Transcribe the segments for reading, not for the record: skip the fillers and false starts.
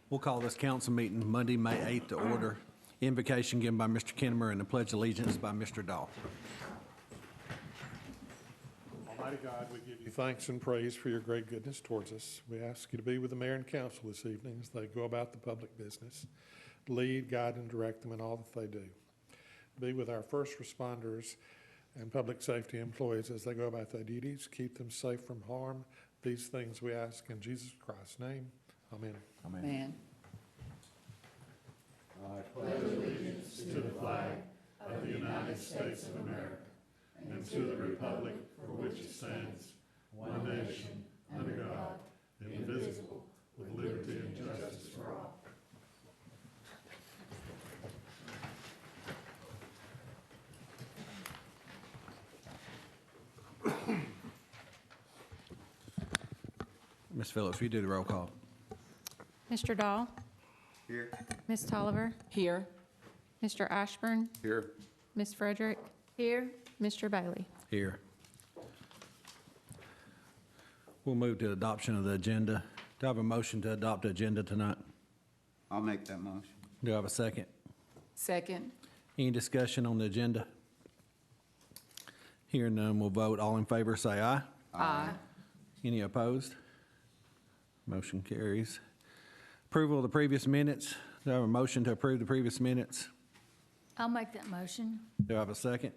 We'll call this council meeting Monday, May 8th to order. Invocation given by Mr. Kinnemer and the Pledge of Allegiance by Mr. Dahl. Almighty God, we give you thanks and praise for your great goodness towards us. We ask you to be with the mayor and council this evening as they go about the public business. Lead, guide, and direct them in all that they do. Be with our first responders and public safety employees as they go about their duties. Keep them safe from harm. These things we ask in Jesus Christ's name. Amen. Amen. I pledge allegiance to the flag of the United States of America and to the republic for which it stands, one nation, under God, indivisible, with liberty and justice for all. Ms. Phillips, will you do the roll call? Mr. Dahl? Here. Ms. Tolliver? Here. Mr. Ashburn? Here. Ms. Frederick? Here. Mr. Bailey? Here. We'll move to adoption of the agenda. Do I have a motion to adopt the agenda tonight? I'll make that motion. Do I have a second? Second. Any discussion on the agenda? Hearing none, we'll vote. All in favor, say aye. Aye. Any opposed? Motion carries. Approval of the previous minutes. Do I have a motion to approve the previous minutes? I'll make that motion. Do I have a second?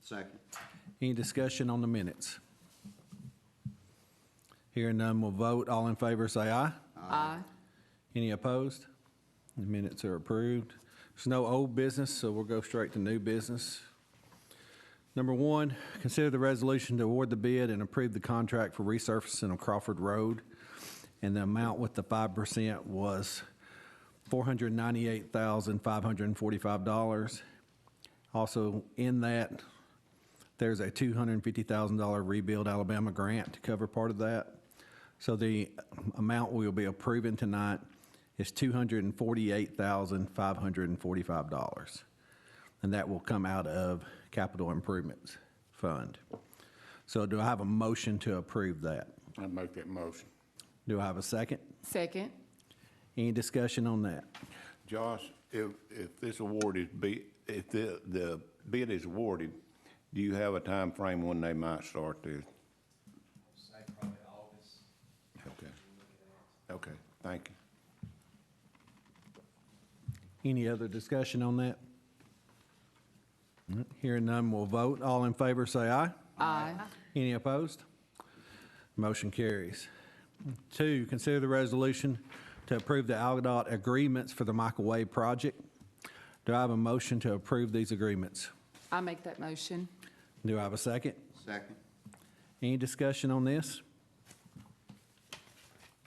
Second. Any discussion on the minutes? Hearing none, we'll vote. All in favor, say aye. Aye. Any opposed? The minutes are approved. There's no old business, so we'll go straight to new business. Number one, consider the resolution to award the bid and approve the contract for resurfacing of Crawford Road. And the amount with the 5% was $498,545. Also in that, there's a $250,000 Rebuild Alabama grant to cover part of that. So the amount we'll be approving tonight is $248,545. And that will come out of Capital Improvements Fund. So do I have a motion to approve that? I'd make that motion. Do I have a second? Second. Any discussion on that? Josh, if this award is if the bid is awarded, do you have a time frame when they might start this? Say probably August. Okay. Okay, thank you. Any other discussion on that? Hearing none, we'll vote. All in favor, say aye. Aye. Any opposed? Motion carries. Two, consider the resolution to approve the ALDOT agreements for the Michael Wade project. Do I have a motion to approve these agreements? I make that motion. Do I have a second? Second. Any discussion on this?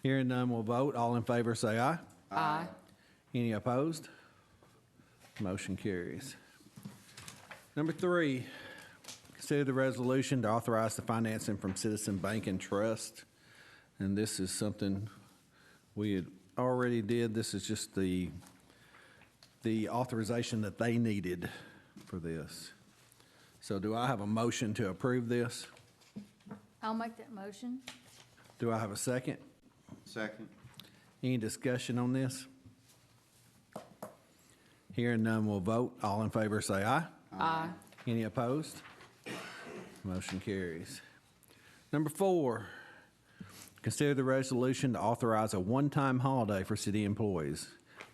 Hearing none, we'll vote. All in favor, say aye. Aye. Any opposed? Motion carries. Number three, consider the resolution to authorize the financing from Citizen Bank and Trust. And this is something we had already did. This is just the authorization that they needed for this. So do I have a motion to approve this? I'll make that motion. Do I have a second? Second. Any discussion on this? Hearing none, we'll vote. All in favor, say aye. Aye. Any opposed? Motion carries. Number four, consider the resolution to authorize a one-time holiday for city employees.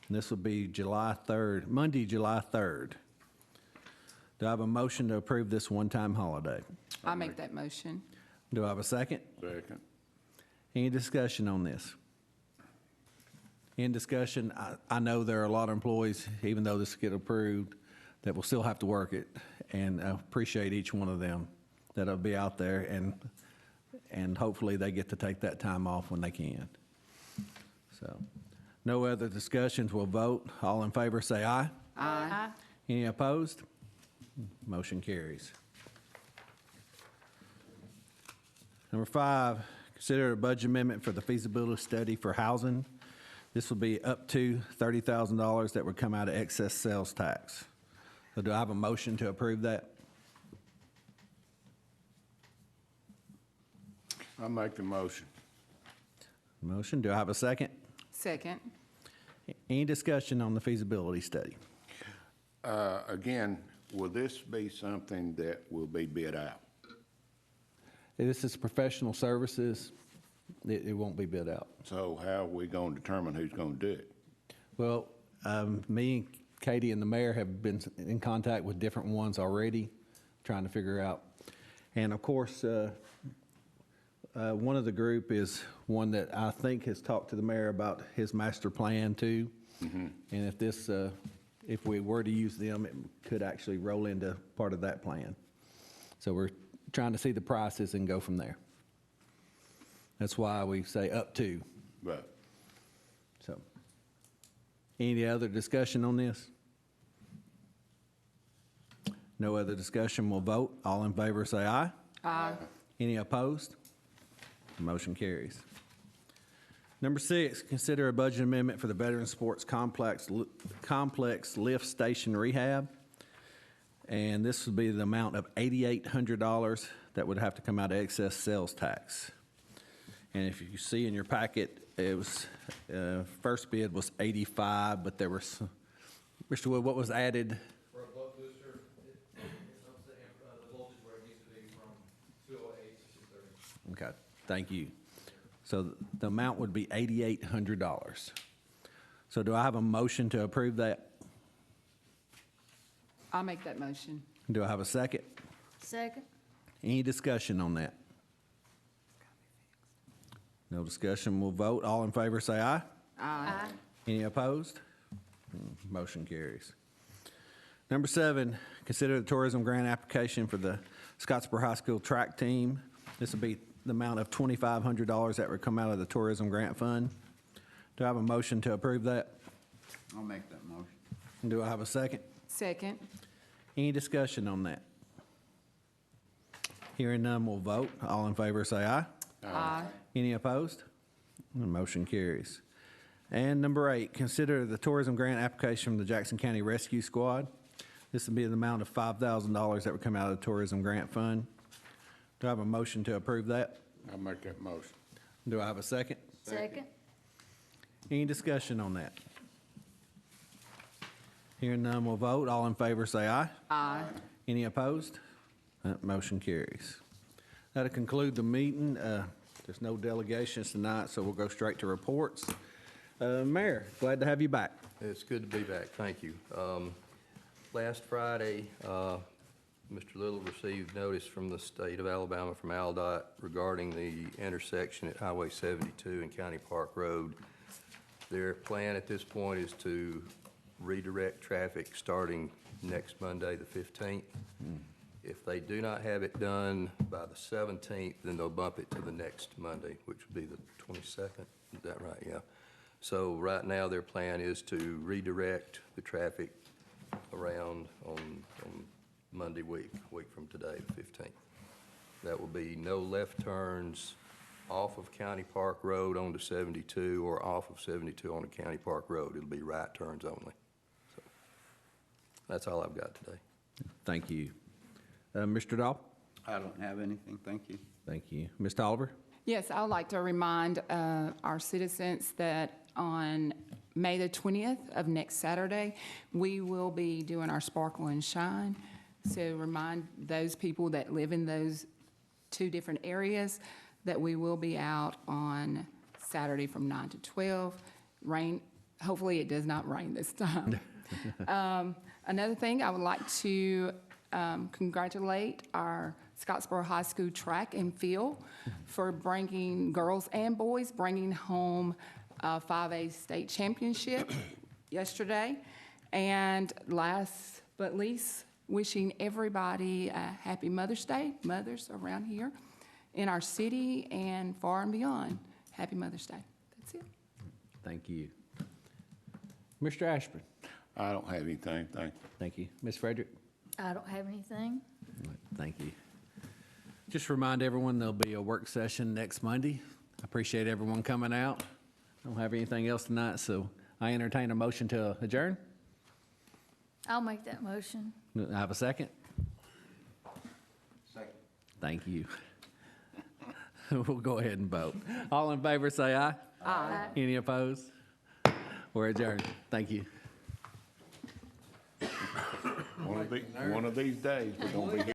And this will be July 3rd, Monday, July 3rd. Do I have a motion to approve this one-time holiday? I make that motion. Do I have a second? Second. Any discussion on this? In discussion, I know there are a lot of employees, even though this get approved, that will still have to work it, and I appreciate each one of them that'll be out there, and hopefully they get to take that time off when they can. So, no other discussions, we'll vote. All in favor, say aye. Aye. Any opposed? Motion carries. Number five, consider a budget amendment for the feasibility study for housing. This will be up to $30,000 that would come out of excess sales tax. So do I have a motion to approve that? I'll make the motion. Motion, do I have a second? Second. Any discussion on the feasibility study? Again, will this be something that will be bid out? This is professional services. It won't be bid out. So how are we going to determine who's going to do it? Well, me and Katie and the mayor have been in contact with different ones already, trying to figure out. And of course, one of the group is one that I think has talked to the mayor about his master plan too. And if we were to use them, it could actually roll into part of that plan. So we're trying to see the prices and go from there. That's why we say up to. Right. So, any other discussion on this? No other discussion, we'll vote. All in favor say aye. Aye. Any opposed? Motion carries. Number 6, consider a budget amendment for the Veteran Sports Complex Lift Station Rehab. And this would be the amount of $8,800 that would have to come out of excess sales tax. And if you see in your packet, it was, first bid was 85, but there was, Mr. Wood, what was added? For a blood booster, the voltage where it needs to be from 208 to 230. Okay, thank you. So the amount would be $8,800. So do I have a motion to approve that? I'll make that motion. Do I have a second? Second. Any discussion on that? No discussion, we'll vote. All in favor say aye. Aye. Any opposed? Motion carries. Number 7, consider the tourism grant application for the Scottsboro High School track team. This will be the amount of $2,500 that would come out of the tourism grant fund. Do I have a motion to approve that? I'll make that motion. Do I have a second? Second. Any discussion on that? Hearing none, we'll vote. All in favor say aye. Aye. Any opposed? The motion carries. And number 8, consider the tourism grant application from the Jackson County Rescue Squad. This would be the amount of $5,000 that would come out of the tourism grant fund. Do I have a motion to approve that? I'll make that motion. Do I have a second? Second. Any discussion on that? Hearing none, we'll vote. All in favor say aye. Aye. Any opposed? That motion carries. That'll conclude the meeting. There's no delegations tonight, so we'll go straight to reports. Mayor, glad to have you back. It's good to be back, thank you. Last Friday, Mr. Little received notice from the state of Alabama, from ALDOT, regarding the intersection at Highway 72 and County Park Road. Their plan at this point is to redirect traffic starting next Monday, the 15th. If they do not have it done by the 17th, then they'll bump it to the next Monday, which would be the 22nd. Is that right? Yeah. So right now, their plan is to redirect the traffic around on Monday week from today, the 15th. That will be no left turns off of County Park Road onto 72 or off of 72 onto County Park Road. It'll be right turns only. So that's all I've got today. Thank you. Mr. Dahl? I don't have anything, thank you. Thank you. Ms. Tolliver? Yes, I would like to remind our citizens that on May the 20th of next Saturday, we will be doing our Sparkle and Shine. So remind those people that live in those 2 different areas that we will be out on Saturday from 9 to 12. Rain, hopefully it does not rain this time. Another thing, I would like to congratulate our Scottsboro High School track and field for bringing, girls and boys, bringing home a 5A state championship yesterday. And last but least, wishing everybody a happy Mother's Day, mothers around here in our city and far and beyond. Happy Mother's Day. That's it. Thank you. Mr. Ashburn? I don't have anything, thank you. Thank you. Ms. Frederick? I don't have anything. Thank you. Just remind everyone there'll be a work session next Monday. I appreciate everyone coming out. I don't have anything else tonight, so I entertain a motion to adjourn. I'll make that motion. I have a second. Second. Thank you. We'll go ahead and vote. All in favor say aye. Aye. Any opposed? We're adjourned. Thank you. One of these days, we're gonna be here.